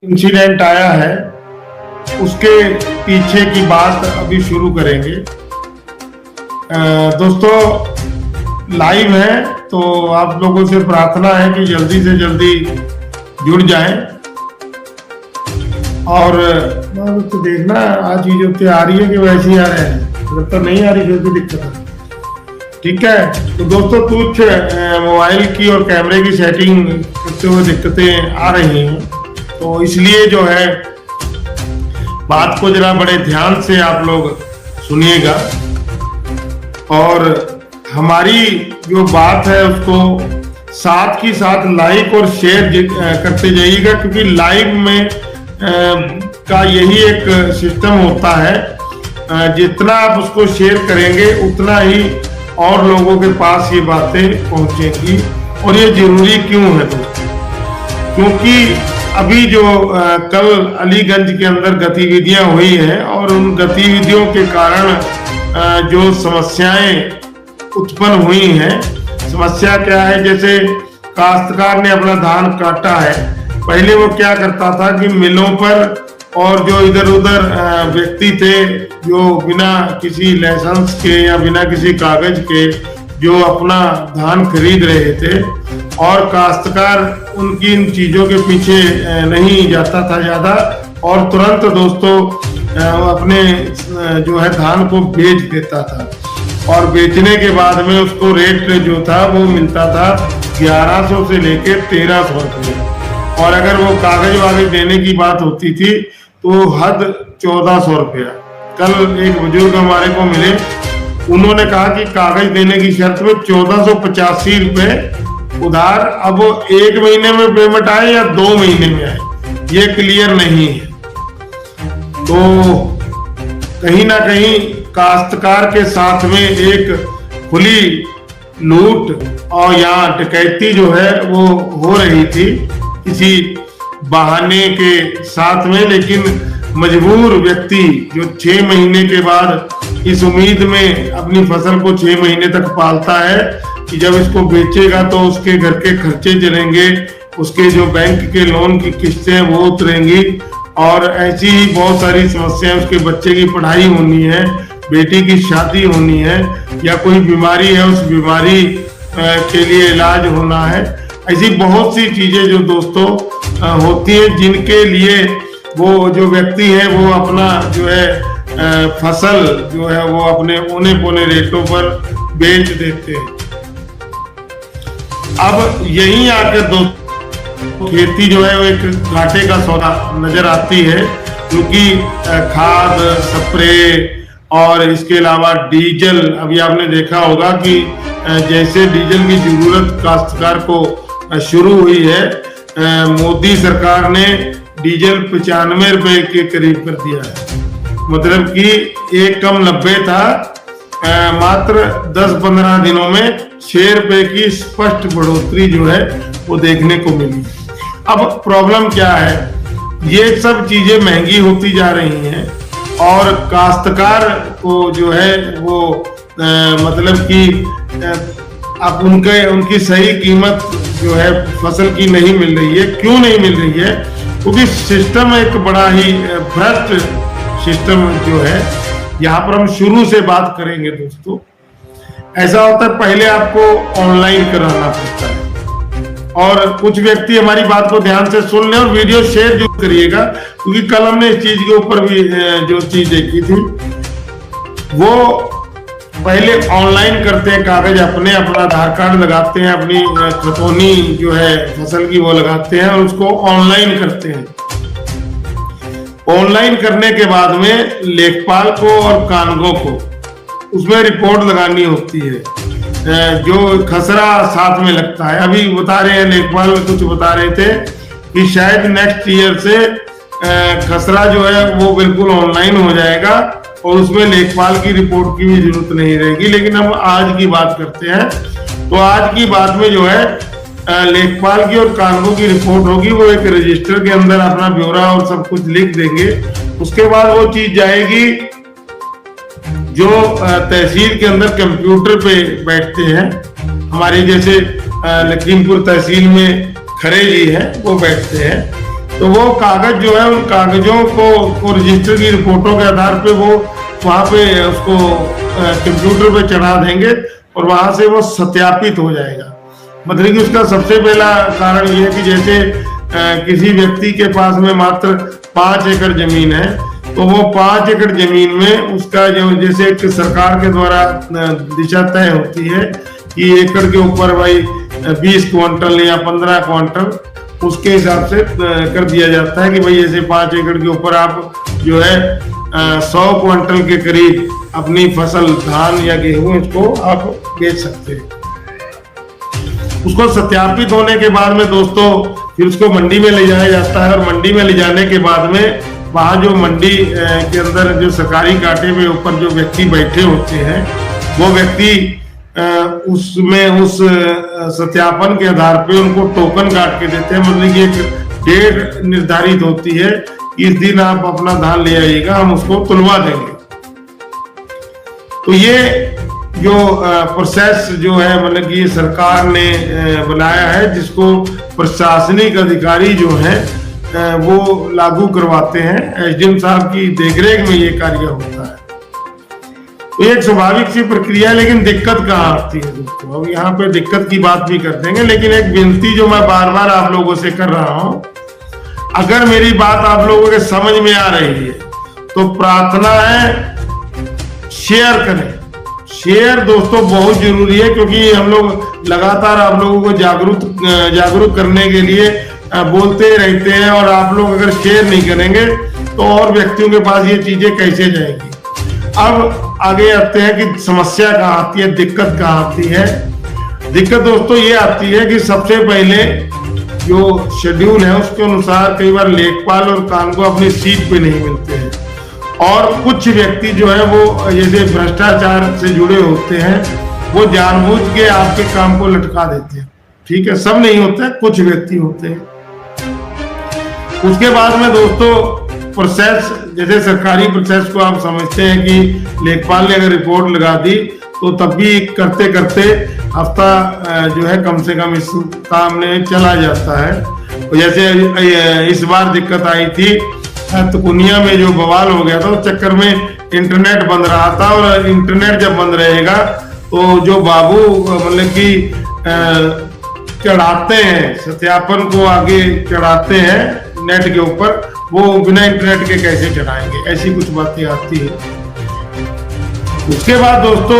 Incident आया है उसके पीछे की बात अभी शुरू करेंगे। दोस्तों लाइव है तो आप लोगों से प्रार्थना है कि जल्दी से जल्दी जुड़ जाएं और तो देखना आज ये जो आ रही है कि वैसे ही आ रहे हैं, जब तक नहीं आ रही फिर भी दिक्कत है। ठीक है, तो दोस्तों कुछ मोबाइल की और कैमरे की सेटिंग करते हुए दिक्कतें आ रही हैं, तो इसलिए जो है बात को जरा बड़े ध्यान से आप लोग सुनिएगा और हमारी जो बात है उसको साथ ही साथ लाइक और शेयर करते जाइएगा, क्योंकि लाइव में का यही एक सिस्टम होता है, जितना आप उसको शेयर करेंगे उतना ही और लोगों के पास ये बातें पहुंचेंगी। और ये जरूरी क्यों है दोस्तों, क्योंकि अभी जो कल अलीगंज के अंदर गतिविधियां हुई हैं और उन गतिविधियों के कारण जो समस्याएं उत्पन्न हुई हैं, समस्या क्या है, जैसे काश्तकार ने अपना धान काटा है, पहले वो क्या करता था कि मिलों पर और जो इधर उधर व्यक्ति थे जो बिना किसी लाइसेंस के या बिना किसी कागज के जो अपना धान खरीद रहे थे, और काश्तकार उनकी इन चीजों के पीछे नहीं जाता था ज्यादा, और तुरंत दोस्तों अपने जो है धान को बेच देता था, और बेचने के बाद में उसको रेट जो था वो मिलता था 1100 से लेकर 1300 रुपये, और अगर वो कागज वागज देने की बात होती थी तो हद 1400 रुपया। कल एक बुजुर्ग हमारे को मिले, उन्होंने कहा कि कागज देने की शर्त में 1485 रुपए उधार, अब 1 महीने में पेमेंट आए या 2 महीने में आए ये क्लियर नहीं है। तो कहीं ना कहीं काश्तकार के साथ में एक खुली लूट और यहाँ डकैती जो है वो हो रही थी किसी बहाने के साथ में, लेकिन मजबूर व्यक्ति जो 6 महीने के बाद इस उम्मीद में अपनी फसल को 6 महीने तक पालता है कि जब इसको बेचेगा तो उसके घर के खर्चे चलेंगे, उसके जो बैंक के लोन की किस्तें वो उतरेंगी, और ऐसी ही बहुत सारी समस्याएं, उसके बच्चे की पढ़ाई होनी है, बेटी की शादी होनी है, या कोई बीमारी है उस बीमारी के लिए इलाज होना है, ऐसी बहुत सी चीजें जो दोस्तों होती है जिनके लिए वो जो व्यक्ति है वो अपना जो है फसल जो है वो अपने औने पौने रेटों पर बेच देते हैं। अब यहीं आकर दोस्तों खेती जो है वो एक घाटे का सौदा नजर आती है, क्योंकि खाद स्प्रे और इसके अलावा डीजल, अभी आपने देखा होगा कि जैसे डीजल की जरूरत काश्तकार को शुरू हुई है, मोदी सरकार ने डीजल 95 रुपए के करीब कर दिया है, मतलब कि एक कम 90 था, मात्र 10-15 दिनों में 6 रुपए की स्पष्ट बढ़ोतरी जो है वो देखने को मिली। अब प्रॉब्लम क्या है, ये सब चीजें महंगी होती जा रही हैं और काश्तकार को जो है वो मतलब कि अब उनकी सही कीमत जो है फसल की नहीं मिल रही है। क्यों नहीं मिल रही है? क्योंकि सिस्टम एक बड़ा ही भ्रष्ट सिस्टम जो है, यहाँ पर हम शुरू से बात करेंगे दोस्तों। ऐसा होता है, पहले आपको ऑनलाइन कराना पड़ता है, और कुछ व्यक्ति हमारी बात को ध्यान से सुन लें और वीडियो शेयर जरूर करिएगा, क्योंकि कल हमने इस चीज के ऊपर भी जो चीज देखी थी वो पहले ऑनलाइन करते हैं, कागज अपना आधार कार्ड लगाते हैं, अपनी खतौनी जो है फसल की वो लगाते हैं और उसको ऑनलाइन करते हैं। ऑनलाइन करने के बाद में लेखपाल को और कानगो को उसमें रिपोर्ट लगानी होती है, जो खसरा साथ में लगता है। अभी बता रहे हैं लेखपाल कुछ बता रहे थे कि शायद नेक्स्ट ईयर से खसरा जो है वो बिल्कुल ऑनलाइन हो जाएगा और उसमें लेखपाल की रिपोर्ट की भी जरूरत नहीं रहेगी। लेकिन हम आज की बात करते हैं, तो आज की बात में जो है लेखपाल की और कानगो की रिपोर्ट होगी, वो एक रजिस्टर के अंदर अपना ब्यौरा और सब कुछ लिख देंगे। उसके बाद वो चीज जाएगी जो तहसील के अंदर कंप्यूटर पे बैठते हैं, हमारे जैसे लखीमपुर तहसील में खरे जी है वो बैठते हैं, तो वो कागज जो है, उन कागजों को रजिस्टर की रिपोर्टों के आधार पे वो वहाँ पे उसको कंप्यूटर पे चढ़ा देंगे और वहां से वो सत्यापित हो जाएगा। मतलब कि उसका सबसे पहला कारण ये है कि जैसे किसी व्यक्ति के पास में मात्र 5 एकड़ जमीन है, तो वो 5 एकड़ जमीन में उसका जो जैसे एक सरकार के द्वारा दिशा तय होती है कि एकड़ के ऊपर भाई 20 क्विंटल या 15 क्विंटल, उसके हिसाब से कर दिया जाता है कि भाई ऐसे 5 एकड़ के ऊपर आप जो है 100 क्विंटल के करीब अपनी फसल धान या गेहूं इसको आप बेच सकते हैं। उसको सत्यापित होने के बाद में दोस्तों फिर उसको मंडी में ले जाया जाता है, और मंडी में ले जाने के बाद में वहाँ जो मंडी के अंदर जो सरकारी कांटे पे ऊपर जो व्यक्ति बैठे होते हैं, वो व्यक्ति उसमें उस सत्यापन के आधार पे उनको टोकन काट के देते हैं। मतलब कि एक डेट निर्धारित होती है, इस दिन आप अपना धान ले आइएगा, हम उसको तुलवा देंगे। तो ये जो प्रोसेस जो है, मतलब कि सरकार ने बनाया है, जिसको प्रशासनिक अधिकारी जो है वो लागू करवाते हैं। एसडीएम साहब की देखरेख में ये कार्य होता है। तो एक स्वाभाविक सी प्रक्रिया है, लेकिन दिक्कत कहाँ आती है दोस्तों? अब यहाँ पे दिक्कत की बात भी कर देंगे, लेकिन एक विनती जो मैं बार बार आप लोगों से कर रहा हूँ, अगर मेरी बात आप लोगों के समझ में आ रही है तो प्रार्थना है शेयर करें। शेयर दोस्तों बहुत जरूरी है, क्योंकि हम लोग लगातार आप लोगों को जागरूक करने के लिए बोलते रहते हैं, और आप लोग अगर शेयर नहीं करेंगे तो और व्यक्तियों के पास ये चीजें कैसे जाएगी। अब आगे आते हैं कि समस्या कहाँ आती है, दिक्कत कहाँ आती है। दिक्कत दोस्तों ये आती है कि सबसे पहले जो शेड्यूल है उसके अनुसार कई बार लेखपाल और कानून अपनी सीट पे नहीं मिलते हैं, और कुछ व्यक्ति जो है वो जैसे भ्रष्टाचार से जुड़े होते हैं, वो जानबूझ के आपके काम को लटका देते हैं। ठीक है, सब नहीं होते, कुछ व्यक्ति होते हैं। उसके बाद में दोस्तों प्रोसेस, जैसे सरकारी प्रोसेस को आप समझते हैं कि लेखपाल ने अगर रिपोर्ट लगा दी तो तब भी करते करते हफ्ता जो है कम से कम इस काम में चला जाता है। तो जैसे इस बार दिक्कत आई थी तुकुनिया में, जो बवाल हो गया था उस चक्कर में इंटरनेट बंद रहा था, और इंटरनेट जब बंद रहेगा तो जो बाबू मतलब कि चढ़ाते हैं, सत्यापन को आगे चढ़ाते हैं नेट के ऊपर, वो बिना इंटरनेट के कैसे चढ़ाएंगे, ऐसी कुछ बातें आती है। उसके बाद दोस्तों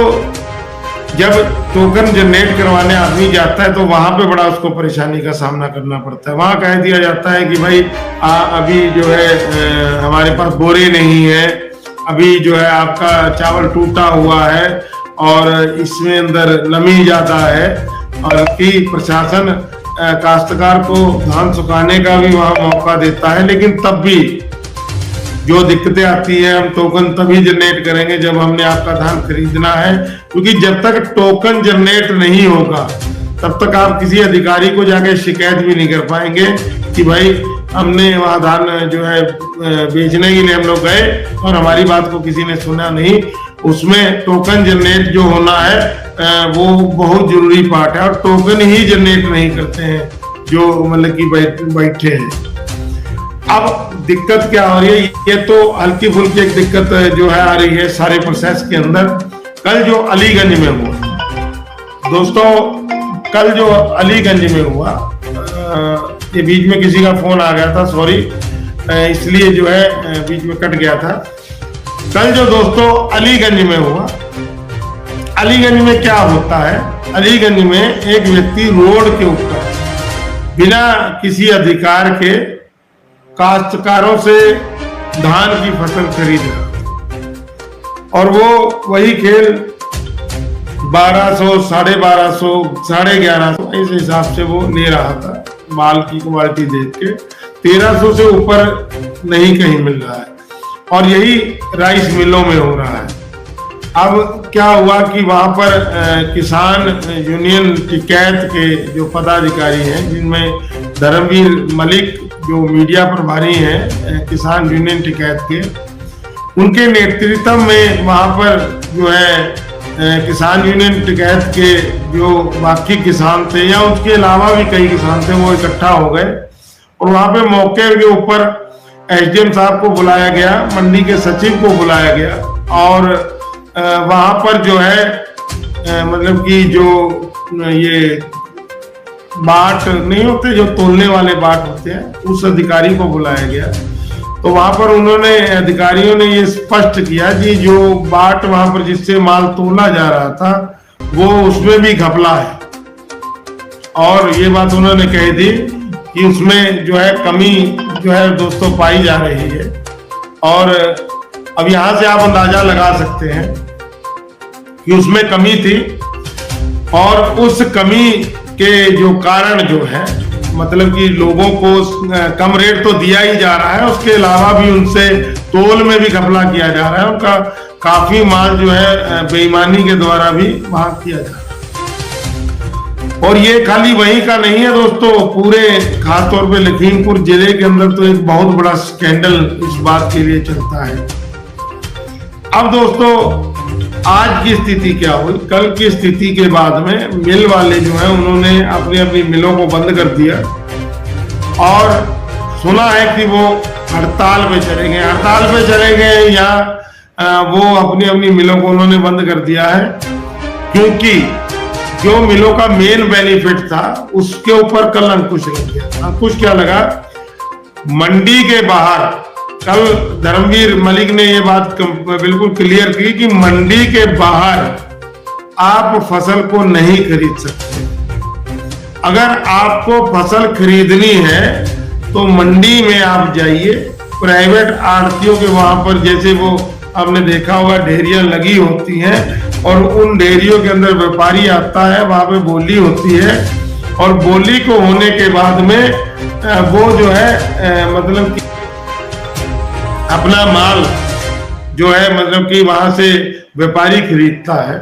जब टोकन जनरेट करवाने आदमी जाता है तो वहां पे बड़ा उसको परेशानी का सामना करना पड़ता है। वहां कह दिया जाता है कि भाई अभी जो है हमारे पास बोरे नहीं है, अभी जो है आपका चावल टूटा हुआ है और इसमें अंदर नमी ज्यादा है, और कि प्रशासन काश्तकार को धान सुखाने का भी वहां मौका देता है। लेकिन तब भी जो दिक्कतें आती है, हम टोकन तभी जनरेट करेंगे जब हमने आपका धान खरीदना है, क्योंकि जब तक टोकन जनरेट नहीं होगा तब तक आप किसी अधिकारी को जाके शिकायत भी नहीं कर पाएंगे कि भाई हमने वहां धान जो है बेचने के लिए हम लोग गए और हमारी बात को किसी ने सुना नहीं। उसमें टोकन जनरेट जो होना है वो बहुत जरूरी पार्ट है, और टोकन ही जनरेट नहीं करते हैं जो मतलब कि बैठे हैं। अब दिक्कत क्या हो रही है, ये तो हल्की फुल्की एक दिक्कत जो है आ रही है सारे प्रोसेस के अंदर। कल जो अलीगंज में हुआ दोस्तों, कल जो अलीगंज में हुआ, ये बीच में किसी का फोन आ गया था, सॉरी, इसलिए जो है बीच में कट गया था। कल जो दोस्तों अलीगंज में हुआ, अलीगंज में क्या होता है, अलीगंज में एक व्यक्ति रोड के ऊपर बिना किसी अधिकार के काश्तकारों से धान की फसल खरीद रहा, और वो वही खेल 1200, 1250, 1150 इस हिसाब से वो ले रहा था। माल की क्वालिटी देख के 1300 से ऊपर नहीं कहीं मिल रहा है, और यही राइस मिलों में हो रहा है। अब क्या हुआ कि वहां पर किसान यूनियन टिकैत के जो पदाधिकारी हैं, जिनमें धर्मवीर मलिक जो मीडिया प्रभारी हैं किसान यूनियन टिकैत के, उनके नेतृत्व में वहां पर जो है किसान यूनियन टिकैत के जो बाकी किसान थे या उसके अलावा भी कई किसान थे, वो इकट्ठा हो गए और वहां पे मौके के ऊपर एसडीएम साहब को बुलाया गया, मंडी के सचिव को बुलाया गया और वहां पर जो है मतलब कि जो ये बाट नहीं होते, जो तोलने वाले बाट होते हैं, उस अधिकारी को बुलाया गया। तो वहां पर उन्होंने अधिकारियों ने ये स्पष्ट किया कि जो बाट वहां पर जिससे माल तोला जा रहा था वो उसमें भी घपला है, और ये बात उन्होंने कही थी कि उसमें जो है कमी जो है दोस्तों पाई जा रही है। और अब यहां से आप अंदाजा लगा सकते हैं कि उसमें कमी थी, और उस कमी के जो कारण जो है मतलब कि लोगों को कम रेट तो दिया ही जा रहा है, उसके अलावा भी उनसे तोल में भी घपला किया जा रहा है, उनका काफी माल जो है बेईमानी के द्वारा भी वहां किया जा रहा है। और ये खाली वहीं का नहीं है दोस्तों, पूरे खासतौर पे लखीमपुर जिले के अंदर तो एक बहुत बड़ा स्कैंडल इस बात के लिए चलता है। अब दोस्तों आज की स्थिति क्या हुई, कल की स्थिति के बाद में मिल वाले जो है उन्होंने अपनी अपनी मिलों को बंद कर दिया और सुना है कि वो हड़ताल पे चले गए। हड़ताल पे चले गए या वो अपनी अपनी मिलों को उन्होंने बंद कर दिया है, क्योंकि जो मिलों का मेन बेनिफिट था उसके ऊपर कल अंकुश लग गया। अंकुश क्या लगा, मंडी के बाहर कल धर्मवीर मलिक ने ये बात बिल्कुल क्लियर की कि मंडी के बाहर आप फसल को नहीं खरीद सकते। अगर आपको फसल खरीदनी है तो मंडी में आप जाइए, प्राइवेट आड़तियों के वहां पर, जैसे वो आपने देखा होगा ढेरियां लगी होती हैं और उन ढेरियों के अंदर व्यापारी आता है, वहां पे बोली होती है और बोली को होने के बाद में वो जो है मतलब कि अपना माल जो है मतलब कि वहां से व्यापारी खरीदता है,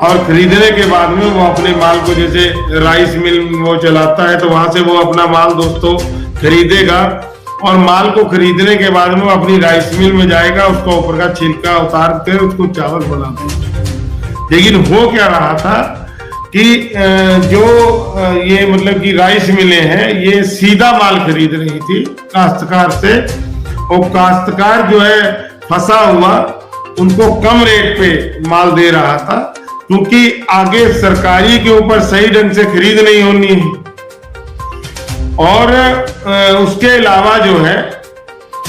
और खरीदने के बाद में वो अपने माल को, जैसे राइस मिल वो चलाता है तो वहां से वो अपना माल दोस्तों खरीदेगा, और माल को खरीदने के बाद में वो अपनी राइस मिल में जाएगा, उसका ऊपर का छिलका उतार कर उसको चावल बना देगा। लेकिन हो क्या रहा था कि जो ये मतलब कि राइस मिलें हैं ये सीधा माल खरीद रही थी काश्तकार से, और काश्तकार जो है फंसा हुआ उनको कम रेट पे माल दे रहा था, क्योंकि आगे सरकारी के ऊपर सही ढंग से खरीद नहीं होनी है। और उसके अलावा जो है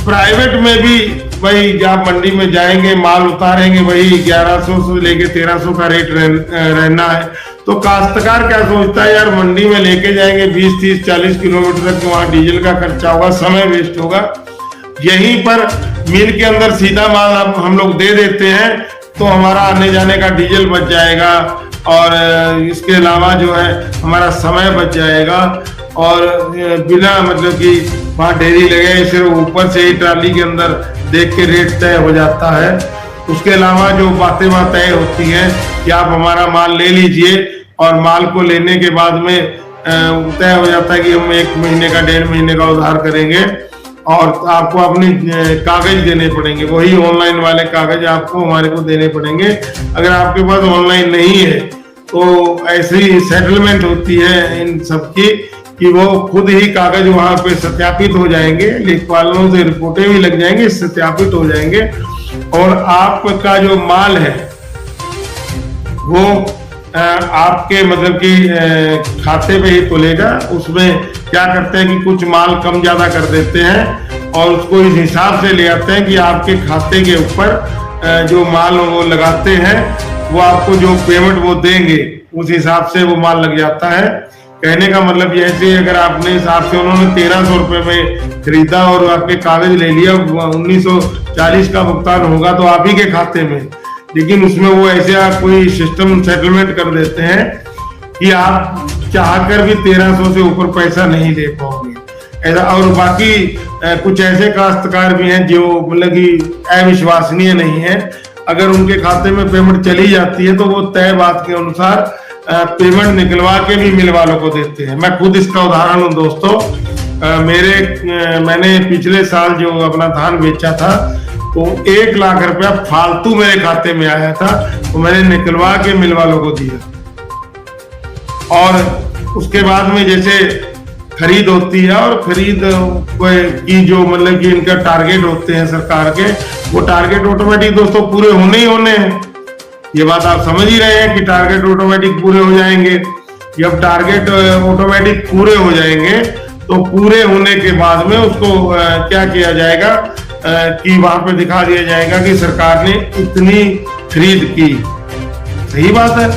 प्राइवेट में भी वही, जब मंडी में जाएंगे माल उतारेंगे वही 1100 से लेके 1300 का रेट रहना है। तो काश्तकार क्या सोचता है, यार मंडी में लेके जाएंगे 20, 30, 40 किलोमीटर तक, वहां डीजल का खर्चा होगा, समय वेस्ट होगा। यहीं पर मिल के अंदर सीधा माल हम लोग दे देते हैं तो हमारा आने जाने का डीजल बच जाएगा, और इसके अलावा जो है हमारा समय बच जाएगा, और बिना मतलब कि वहाँ ढेरी लगे सिर्फ ऊपर से ही ट्राली के अंदर देख के रेट तय हो जाता है। उसके अलावा जो बातें तय होती हैं कि आप हमारा माल ले लीजिए, और माल को लेने के बाद में तय हो जाता है कि हम 1 महीने का 1.5 महीने का उधार करेंगे, और आपको अपने कागज देने पड़ेंगे, वही ऑनलाइन वाले कागज आपको हमारे को देने पड़ेंगे। अगर आपके पास ऑनलाइन नहीं है तो ऐसी सेटलमेंट होती है इन सबकी कि वो खुद ही कागज वहां पे सत्यापित हो जाएंगे, लेखपालों से रिपोर्टें भी लग जाएंगी, सत्यापित हो जाएंगे, और आपका जो माल है वो आपके मतलब कि खाते पे ही तुलेगा। उसमें क्या करते हैं कि कुछ माल कम ज्यादा कर देते हैं और उसको इस हिसाब से ले आते हैं कि आपके खाते के ऊपर जो माल वो लगाते हैं वो आपको जो पेमेंट वो देंगे उस हिसाब से वो माल लग जाता है। कहने का मतलब ये है कि अगर आपने हिसाब से उन्होंने 1300 रुपए में खरीदा और आपके कागज ले लिया, 1940 का भुगतान होगा तो आप ही के खाते में, लेकिन उसमें वो ऐसा कोई सिस्टम सेटलमेंट कर देते हैं कि आप चाहकर भी 1300 से ऊपर पैसा नहीं ले पाओगे ऐसा। और बाकी कुछ ऐसे काश्तकार भी हैं जो मतलब कि अविश्वसनीय नहीं है, अगर उनके खाते में पेमेंट चली जाती है तो वो तय बात के अनुसार पेमेंट निकलवा के भी मिल वालों को देते हैं। मैं खुद इसका उदाहरण हूँ दोस्तों। मैंने पिछले साल जो अपना धान बेचा था तो 1 लाख रुपया फालतू मेरे खाते में आया था, तो मैंने निकलवा के मिल वालों को दिया। और उसके बाद में जैसे खरीद होती है और खरीद की जो मतलब कि इनका टारगेट होते हैं सरकार के, वो टारगेट ऑटोमेटिक दोस्तों पूरे होने ही होने हैं। ये बात आप समझ ही रहे हैं कि टारगेट ऑटोमेटिक पूरे हो जाएंगे। जब टारगेट ऑटोमेटिक पूरे हो जाएंगे तो पूरे होने के बाद में उसको क्या किया जाएगा कि वहां पे दिखा दिया जाएगा कि सरकार ने इतनी खरीद की। सही बात है,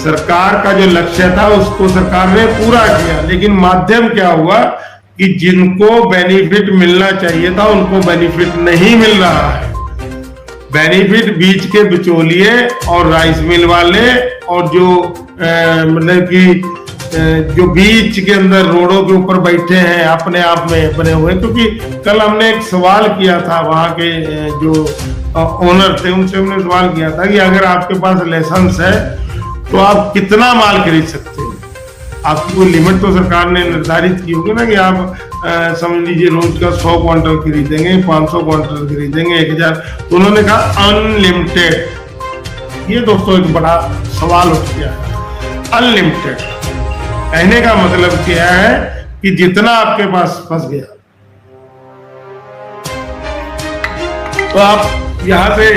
सरकार का जो लक्ष्य था उसको सरकार ने पूरा किया, लेकिन माध्यम क्या हुआ कि जिनको बेनिफिट मिलना चाहिए था उनको बेनिफिट नहीं मिल रहा है। बेनिफिट बीच के बिचौलिए और राइस मिल वाले और जो मतलब कि जो बीच के अंदर रोडों के ऊपर बैठे हैं अपने आप में बने हुए। क्योंकि कल हमने एक सवाल किया था वहां के जो ओनर थे, उनसे हमने सवाल किया था कि अगर आपके पास लाइसेंस है तो आप कितना माल खरीद सकते हैं। आपकी कोई लिमिट तो सरकार ने निर्धारित की होगी ना कि आप समझ लीजिए रोज का 100 क्वांटल खरीदेंगे, 500 क्वांटल खरीदेंगे, 1000। तो उन्होंने कहा अनलिमिटेड। ये दोस्तों एक बड़ा सवाल उठ गया है। अनलिमिटेड कहने का मतलब क्या है कि जितना आपके पास फंस गया। तो आप यहां से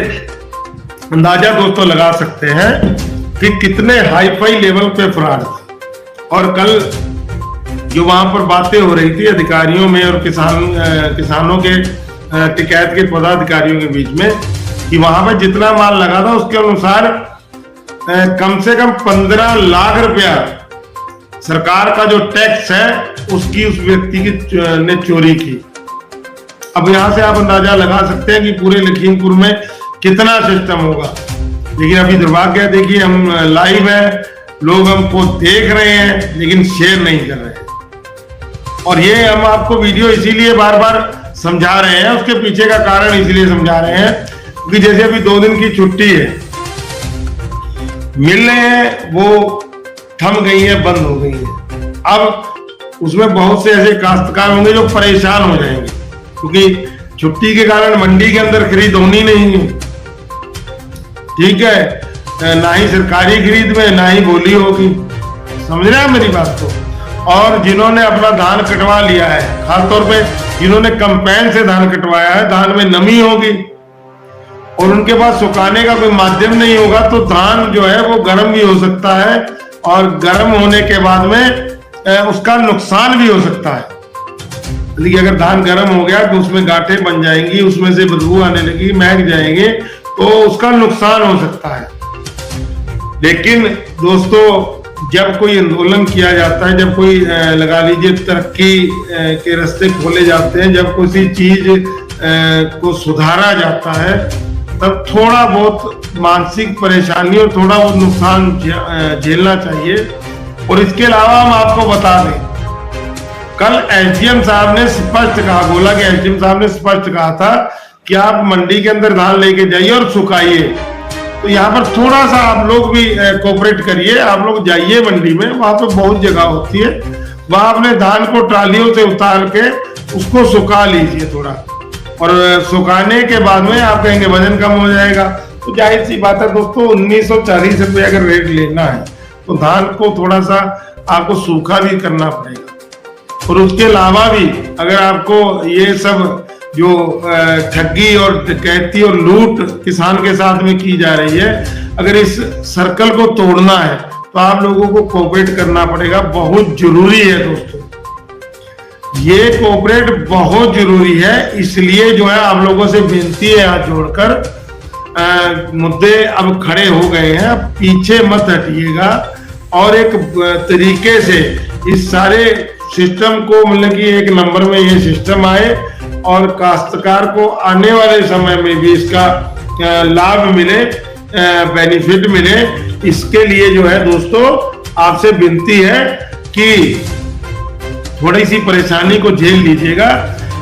अंदाजा दोस्तों लगा सकते हैं कि कितने हाई फाई लेवल पे फ्रॉड थे। और कल जो वहां पर बातें हो रही थी अधिकारियों में और किसानों के टिकैत के पदाधिकारियों के बीच में कि वहां पर जितना माल लगा था उसके अनुसार कम से कम 15 लाख रुपया सरकार का जो टैक्स है उसकी उस व्यक्ति की ने चोरी की। अब यहां से आप अंदाजा लगा सकते हैं कि पूरे लखीमपुर में कितना सिस्टम होगा। लेकिन अभी दुर्भाग्य है, देखिए हम लाइव है, लोग हमको देख रहे हैं लेकिन शेयर नहीं कर रहे हैं। और ये हम आपको वीडियो इसीलिए बार बार समझा रहे हैं, उसके पीछे का कारण इसलिए समझा रहे हैं क्योंकि जैसे अभी 2 दिन की छुट्टी है, मिल रहे हैं वो थम गई है, बंद हो गई है। अब उसमें बहुत से ऐसे काश्तकार होंगे जो परेशान हो जाएंगे क्योंकि छुट्टी के कारण मंडी के अंदर खरीद होनी नहीं है। ठीक है, ना ही सरकारी खरीद में ना ही बोली होगी। समझ रहे हैं मेरी बात को। और जिन्होंने अपना धान कटवा लिया है, खासतौर पे जिन्होंने कंपेन से धान कटवाया है, धान में नमी होगी और उनके पास सुखाने का कोई माध्यम नहीं होगा तो धान जो है वो गर्म भी हो सकता है और गर्म होने के बाद में उसका नुकसान भी हो सकता है। लेकिन अगर धान गर्म हो गया तो उसमें गांठें बन जाएंगी, उसमें से बदबू आने लगी, महक जाएंगे, तो उसका नुकसान हो सकता है। लेकिन दोस्तों जब कोई आंदोलन किया जाता है, जब कोई लगा लीजिए तरक्की के रास्ते खोले जाते हैं, जब किसी चीज को सुधारा जाता है, तब थोड़ा बहुत मानसिक परेशानी और थोड़ा बहुत नुकसान झेलना चाहिए। और इसके अलावा हम आपको बता दें, कल एसडीएम साहब ने स्पष्ट कहा, बोला कि एसडीएम साहब ने स्पष्ट कहा था कि आप मंडी के अंदर धान लेके जाइए और सुखाइए। तो यहाँ पर थोड़ा सा आप लोग भी कोऑपरेट करिए, आप लोग जाइए मंडी में, वहां पे बहुत जगह होती है, वहां अपने धान को ट्रालियों से उतार के उसको सुखा लीजिए थोड़ा। और सुखाने के बाद में आप कहेंगे वजन कम हो जाएगा, तो जाहिर सी बात है दोस्तों 1940 रुपये अगर रेट लेना है तो धान को थोड़ा सा आपको सूखा भी करना पड़ेगा। और उसके अलावा भी अगर आपको ये सब जो ठगी और डकैती और लूट किसान के साथ में की जा रही है, अगर इस सर्कल को तोड़ना है तो आप लोगों को कोऑपरेट करना पड़ेगा, बहुत जरूरी है दोस्तों। ये कोऑपरेट बहुत जरूरी है, इसलिए जो है आप लोगों से विनती है हाथ जोड़कर, मुद्दे अब खड़े हो गए हैं, पीछे मत हटिएगा और एक तरीके से इस सारे सिस्टम को मतलब कि एक नंबर में ये सिस्टम आए और काश्तकार को आने वाले समय में भी इसका लाभ मिले, बेनिफिट मिले। इसके लिए जो है दोस्तों आपसे विनती है कि थोड़ी सी परेशानी को झेल लीजिएगा,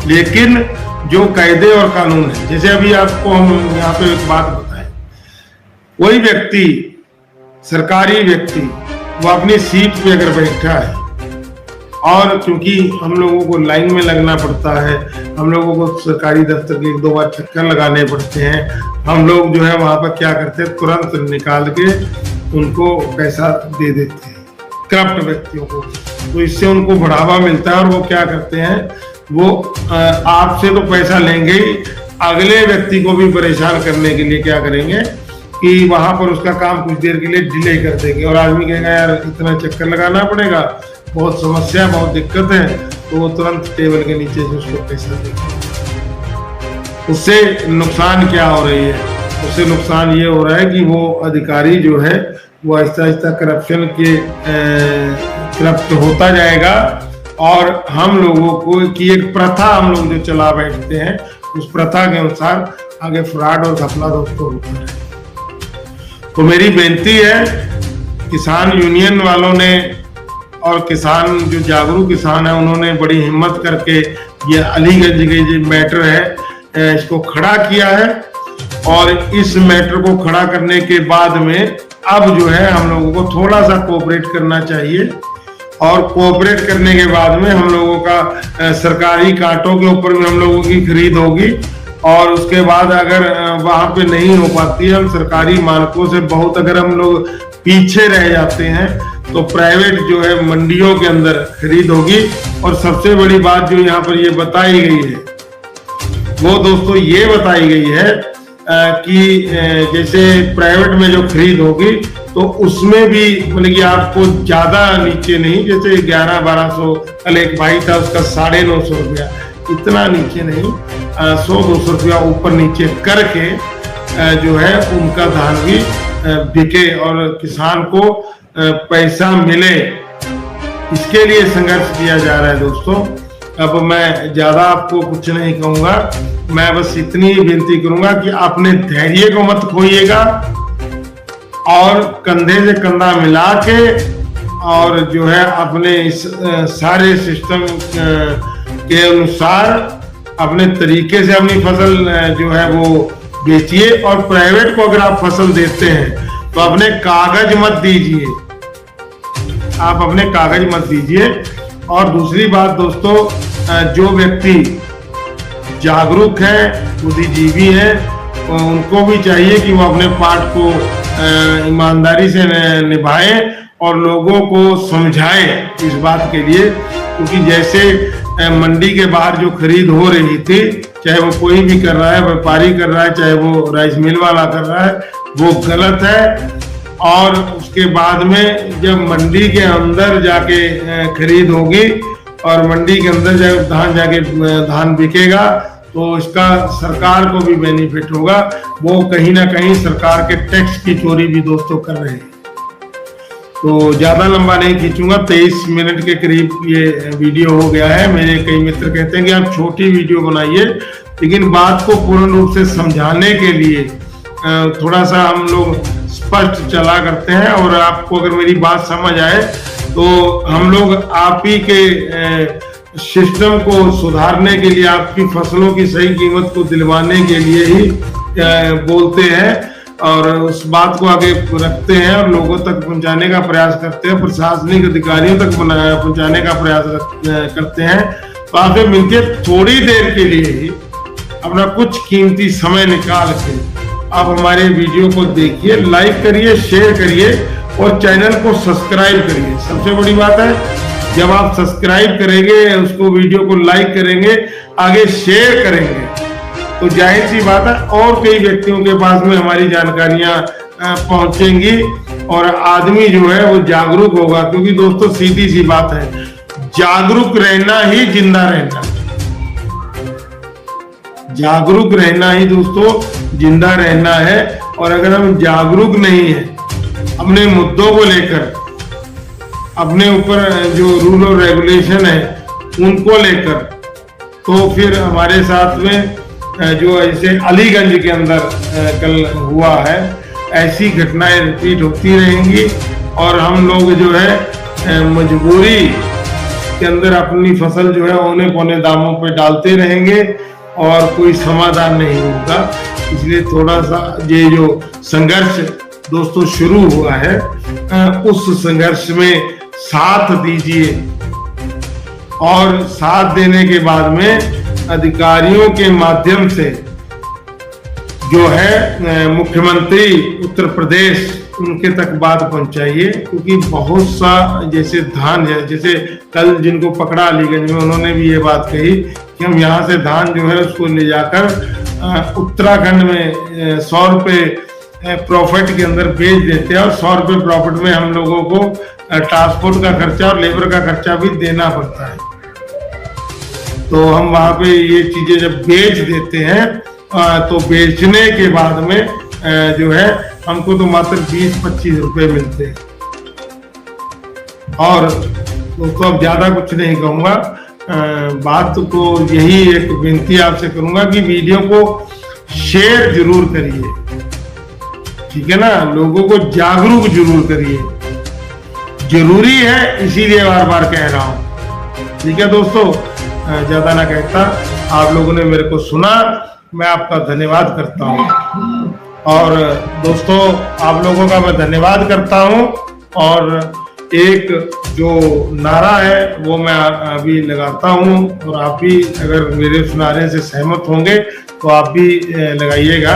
लेकिन जो कायदे और कानून है, जैसे अभी आपको हम यहाँ पे एक बात बताएं, कोई व्यक्ति, सरकारी व्यक्ति, वो अपनी सीट पे अगर बैठा है और क्योंकि हम लोगों को लाइन में लगना पड़ता है, हम लोगों को सरकारी दफ्तर के 1-2 बार चक्कर लगाने पड़ते हैं, हम लोग जो है वहां पर क्या करते हैं, तुरंत निकाल के उनको पैसा दे देते हैं करप्ट व्यक्तियों को। तो इससे उनको बढ़ावा मिलता है और वो क्या करते हैं, वो आपसे तो पैसा लेंगे ही, अगले व्यक्ति को भी परेशान करने के लिए क्या करेंगे कि वहां पर उसका काम कुछ देर के लिए डिले कर देंगे और आदमी कहेगा यार इतना चक्कर लगाना पड़ेगा, बहुत समस्या, बहुत दिक्कत है, तो वो तुरंत टेबल के नीचे से उसको पैसा देंगे। उससे नुकसान क्या हो रही है? उससे नुकसान ये हो रहा है कि वो अधिकारी जो है वो आहिस्ता आहिस्ता करप्शन के करप्ट होता जाएगा और हम लोगों को की एक प्रथा हम लोग जो चला बैठते हैं उस प्रथा के अनुसार आगे फ्रॉड और घपला दोस्तों होता है। तो मेरी बेनती है, किसान यूनियन वालों ने और किसान जो जागरूक किसान है उन्होंने बड़ी हिम्मत करके ये अलीगंज के जो मैटर है इसको खड़ा किया है और इस मैटर को खड़ा करने के बाद में अब जो है हम लोगों को थोड़ा सा कोऑपरेट करना चाहिए और कोऑपरेट करने के बाद में हम लोगों का सरकारी कांटों के ऊपर भी हम लोगों की खरीद होगी और उसके बाद अगर वहां पे नहीं हो पाती है, हम सरकारी मानकों से बहुत अगर हम लोग पीछे रह जाते हैं तो प्राइवेट जो है मंडियों के अंदर खरीद होगी। और सबसे बड़ी बात जो यहाँ पर ये बताई गई है वो दोस्तों ये बताई गई है कि जैसे प्राइवेट में जो खरीद होगी तो उसमें भी मतलब कि आपको ज्यादा नीचे नहीं, जैसे 1100-1200, कल एक भाई था उसका 950 रुपया, इतना नीचे नहीं, 100-200 रुपया ऊपर नीचे करके जो है उनका धान भी बिके और किसान को पैसा मिले, इसके लिए संघर्ष किया जा रहा है दोस्तों। अब मैं ज्यादा आपको कुछ नहीं कहूंगा, मैं बस इतनी ही विनती करूंगा कि अपने धैर्य को मत खोइएगा और कंधे से कंधा मिला के और जो है अपने इस सारे सिस्टम के अनुसार अपने तरीके से अपनी फसल जो है वो बेचिए। और प्राइवेट को अगर आप फसल देते हैं तो अपने कागज मत दीजिए, आप अपने कागज मत दीजिए। और दूसरी बात दोस्तों, जो व्यक्ति जागरूक है, बुद्धिजीवी है, उनको भी चाहिए कि वो अपने पार्ट को ईमानदारी से निभाए और लोगों को समझाए इस बात के लिए, क्योंकि जैसे मंडी के बाहर जो खरीद हो रही थी, चाहे वो कोई भी कर रहा है, व्यापारी कर रहा है, चाहे वो राइस मिल वाला कर रहा है, वो गलत है। और उसके बाद में जब मंडी के अंदर जाके खरीद होगी और मंडी के अंदर जब धान बिकेगा तो इसका सरकार को भी बेनिफिट होगा। वो कहीं ना कहीं सरकार के टैक्स की चोरी भी दोस्तों कर रहे हैं। तो ज्यादा लंबा नहीं खींचूंगा, 23 मिनट के करीब ये वीडियो हो गया है। मेरे कई मित्र कहते हैं कि आप छोटी वीडियो बनाइए, लेकिन बात को पूर्ण रूप से समझाने के लिए थोड़ा सा हम लोग स्पष्ट चला करते हैं। और आपको अगर मेरी बात समझ आए तो हम लोग आप ही के सिस्टम को सुधारने के लिए, आपकी फसलों की सही कीमत को दिलवाने के लिए ही बोलते हैं और उस बात को आगे रखते हैं और लोगों तक पहुंचाने का प्रयास करते हैं, प्रशासनिक अधिकारियों तक पहुंचाने का प्रयास करते हैं। तो आपसे मिलकर थोड़ी देर के लिए ही अपना कुछ कीमती समय निकाल के आप हमारे वीडियो को देखिए, लाइक करिए, शेयर करिए और चैनल को सब्सक्राइब करिए। सबसे बड़ी बात है, जब आप सब्सक्राइब करेंगे, उसको वीडियो को लाइक करेंगे, आगे शेयर करेंगे, तो जाहिर सी बात है और कई व्यक्तियों के पास में हमारी जानकारियां पहुंचेंगी और आदमी जो है वो जागरूक होगा। क्योंकि दोस्तों सीधी सी बात है, जागरूक रहना ही जिंदा रहना, जागरूक रहना ही दोस्तों जिंदा रहना है। और अगर हम जागरूक नहीं है अपने मुद्दों को लेकर, अपने ऊपर जो रूल और रेगुलेशन है उनको लेकर, तो फिर हमारे साथ में जो ऐसे अलीगंज के अंदर कल हुआ है, ऐसी घटनाएं रिपीट होती रहेंगी और हम लोग जो है मजबूरी के अंदर अपनी फसल जो है औने पौने दामों पे डालते रहेंगे और कोई समाधान नहीं होगा। इसलिए थोड़ा सा ये जो संघर्ष दोस्तों शुरू हुआ है, उस संघर्ष में साथ दीजिए और साथ देने के बाद में अधिकारियों के माध्यम से जो है मुख्यमंत्री उत्तर प्रदेश उनके तक बात पहुंचाइए, क्योंकि बहुत सा जैसे धान है, जैसे कल जिनको पकड़ा अलीगंज में, उन्होंने भी ये बात कही कि हम यहाँ से धान जो है उसको ले जाकर उत्तराखंड में 100 रुपये प्रॉफिट के अंदर बेच देते हैं, और 100 रुपये प्रॉफिट में हम लोगों को ट्रांसपोर्ट का खर्चा और लेबर का खर्चा भी देना पड़ता है। तो हम वहाँ पे ये चीजें जब बेच देते हैं तो बेचने के बाद में जो है हमको तो मात्र 20-25 रुपए मिलते हैं। और दोस्तों अब ज्यादा कुछ नहीं कहूँगा, बात को यही एक विनती आपसे करूंगा कि वीडियो को शेयर जरूर करिए, ठीक है ना, लोगों को जागरूक जरूर करिए, जरूरी है, इसीलिए बार बार कह रहा हूँ। ठीक है दोस्तों, ज्यादा ना कहता, आप लोगों ने मेरे को सुना, मैं आपका धन्यवाद करता हूँ। और दोस्तों आप लोगों का मैं धन्यवाद करता हूँ। और एक जो नारा है वो मैं अभी लगाता हूँ, और आप भी अगर मेरे उस नारे से सहमत होंगे तो आप भी लगाइएगा।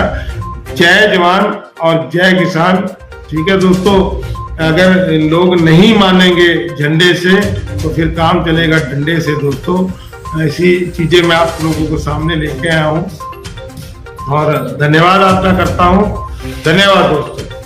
जय जवान और जय किसान। ठीक है दोस्तों, अगर लोग नहीं मानेंगे झंडे से तो फिर काम चलेगा डंडे से। दोस्तों ऐसी चीजें मैं आप लोगों को सामने लेके आया हूँ, और धन्यवाद आपका करता हूँ। धन्यवाद दोस्तों।